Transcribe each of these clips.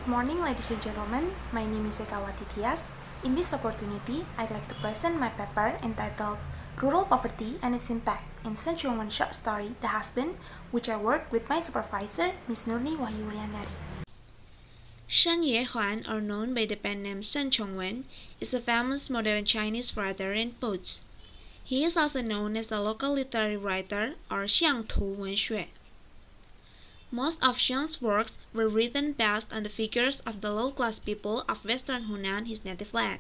Good morning, ladies and gentlemen. My name is Ekawati Tyas. In this opportunity, I'd like to present my paper entitled Rural Poverty and Its Impact in Shen Congwen short story, The Husband, which I worked with my supervisor, Ms. Nurni Wuryandari. Shen Huan, or known by the pen name Shen Congwen, is a famous modern Chinese writer and poet. He is also known as a local literary writer or xiangtu wenxue. Most of Shen's works were written based on the figures of the low-class people of Western Hunan, his native land.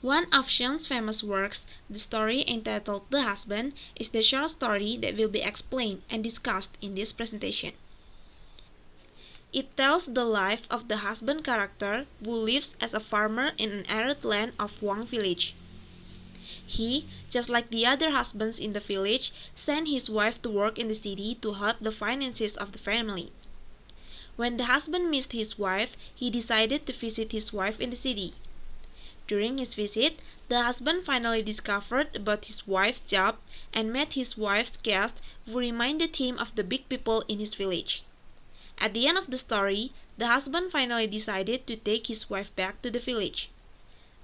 One of Shen's famous works, the story entitled The Husband, is the short story that will be explained and discussed in this presentation. It tells the life of the husband character who lives as a farmer in an arid land of Huang Village. He, just like the other husbands in the village, sent his wife to work in the city to help the finances of the family. When the husband missed his wife, he decided to visit his wife in the city. During his visit, the husband finally discovered about his wife's job and met his wife's guest who reminded him of the big people in his village. At the end of the story, the husband finally decided to take his wife back to the village.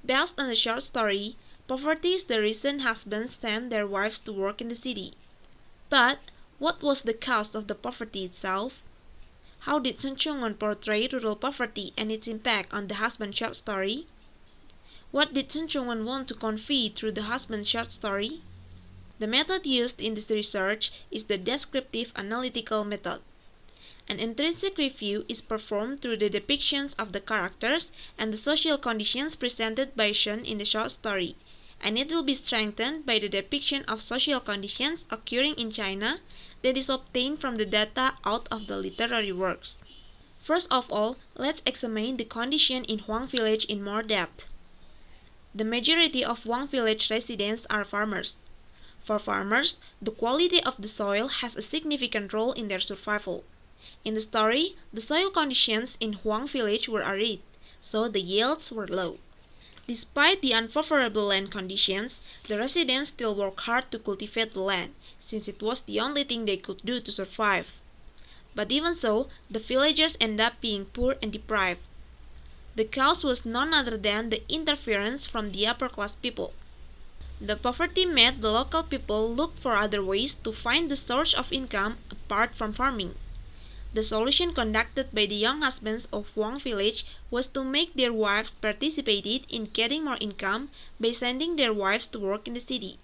Based on the short story, poverty is the reason husbands send their wives to work in the city. But what was the cause of the poverty itself? How did Shen Congwen portray rural poverty and its impact on the husband short story? What did Shen Congwen want to convey through the husband short story? The method used in this research is the descriptive analytical method. An intrinsic review is performed through the depictions of the characters and the social conditions presented by Shen in the short story, and it will be strengthened by the depiction of social conditions occurring in China that is obtained from the data out of the literary works. First of all, let's examine the condition in Huang Village in more depth. The majority of Huang Village residents are farmers. For farmers, the quality of the soil has a significant role in their survival. In the story, the soil conditions in Huang Village were arid, so the yields were low. Despite the unfavorable land conditions, the residents still worked hard to cultivate the land, since it was the only thing they could do to survive. But even so, the villagers ended up being poor and deprived. The cause was none other than the interference from the upper-class people. The poverty made the local people look for other ways to find the source of income apart from farming. The solution conducted by the young husbands of Huang Village was to make their wives participate in getting more income by sending their wives to work in the city.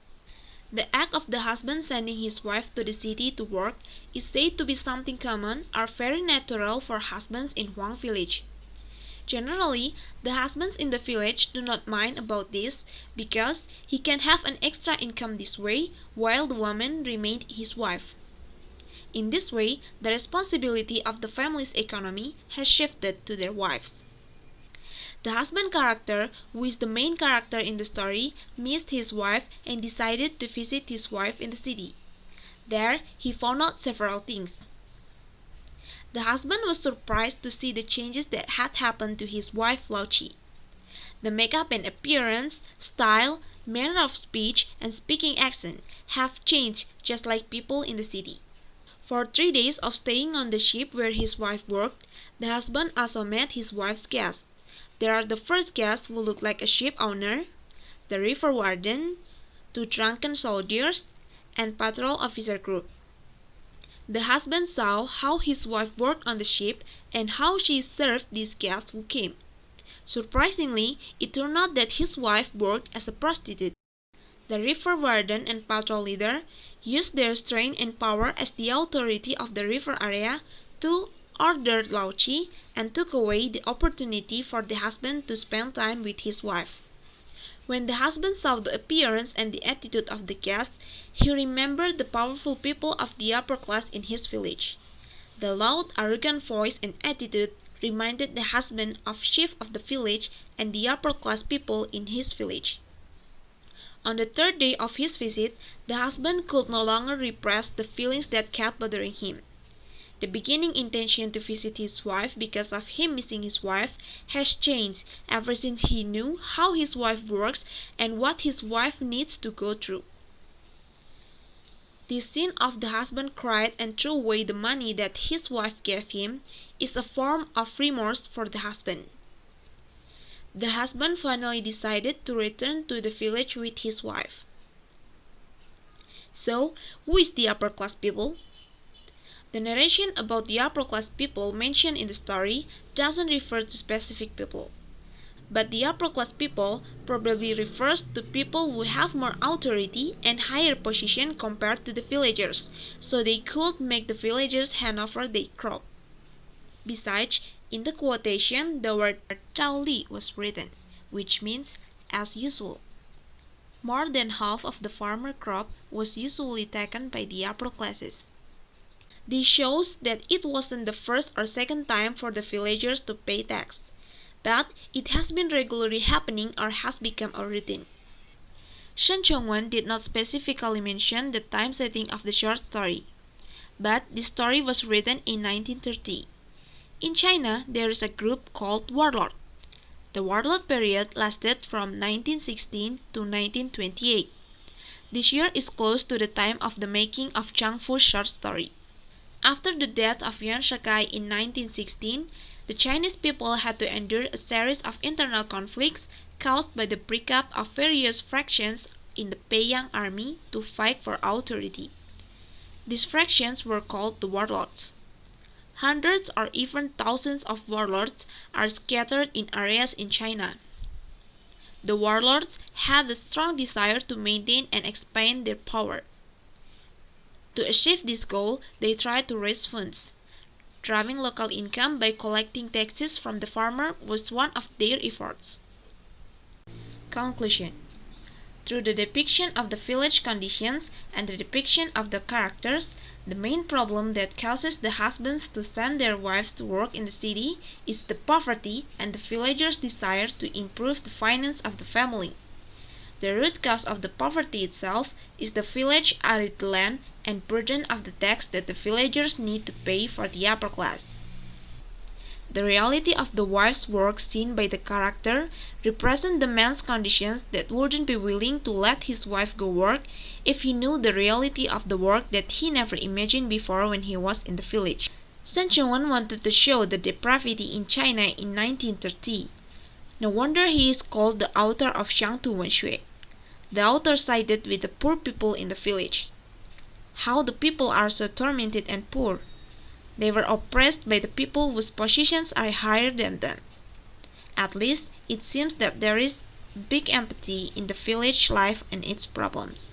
The act of the husband sending his wife to the city to work is said to be something common or very natural for husbands in Huang Village. Generally, the husbands in the village do not mind about this because he can have an extra income this way while the woman remained his wife. In this way, the responsibility of the family's economy has shifted to their wives. The husband character, who is the main character in the story, missed his wife and decided to visit his wife in the city. There, he found out several things. The husband was surprised to see the changes that had happened to his wife Lauchi. The makeup and appearance, style, manner of speech, and speaking accent have changed just like people in the city. For 3 days of staying on the ship where his wife worked, the husband also met his wife's guests. There are the first guests who look like a ship owner, the river warden, 2 drunken soldiers, and patrol officer group. The husband saw how his wife worked on the ship and how she served these guests who came. Surprisingly, it turned out that his wife worked as a prostitute. The river warden and patrol leader used their strength and power as the authority of the river area to order Lauchi and took away the opportunity for the husband to spend time with his wife. When the husband saw the appearance and the attitude of the guests, he remembered the powerful people of the upper class in his village. The loud, arrogant voice and attitude reminded the husband of chief of the village and the upper class people in his village. On the 3rd day of his visit, the husband could no longer repress the feelings that kept bothering him. The beginning intention to visit his wife because of him missing his wife has changed ever since he knew how his wife works and what his wife needs to go through. The scene of the husband cried and threw away the money that his wife gave him is a form of remorse for the husband. The husband finally decided to return to the village with his wife. So, who is the upper class people? The narration about the upper class people mentioned in the story doesn't refer to specific people. But the upper class people probably refers to people who have more authority and higher position compared to the villagers, so they could make the villagers hand over their crop. Besides, in the quotation the word 照例 was written, which means as usual. More than half of the farmer crop was usually taken by the upper classes. This shows that it wasn't the first or second time for the villagers to pay tax, but it has been regularly happening or has become a routine. Shen Congwen did not specifically mention the time setting of the short story, but the story was written in 1930. In China, there is a group called warlord. The warlord period lasted from 1916 to 1928. This year is close to the time of the making of Changfu's short story. After the death of Yuan Shikai in 1916, the Chinese people had to endure a series of internal conflicts caused by the breakup of various fractions in the Peiyang army to fight for authority. These fractions were called the warlords. Hundreds or even thousands of warlords are scattered in areas in China. The warlords had a strong desire to maintain and expand their power. To achieve this goal, they tried to raise funds. Driving local income by collecting taxes from the farmer was one of their efforts. Conclusion. Through the depiction of the village conditions and the depiction of the characters, the main problem that causes the husbands to send their wives to work in the city is the poverty and the villagers' desire to improve the finance of the family. The root cause of the poverty itself is the village arid land and burden of the tax that the villagers need to pay for the upper class. The reality of the wife's work seen by the character represents the man's conditions that wouldn't be willing to let his wife go work if he knew the reality of the work that he never imagined before when he was in the village. Shen Congwen wanted to show the depravity in China in 1930. No wonder he is called the author of xiangtu wenxue. The author sided with the poor people in the village. How the people are so tormented and poor. They were oppressed by the people whose positions are higher than them. At least, it seems that there is big empathy in the village life and its problems.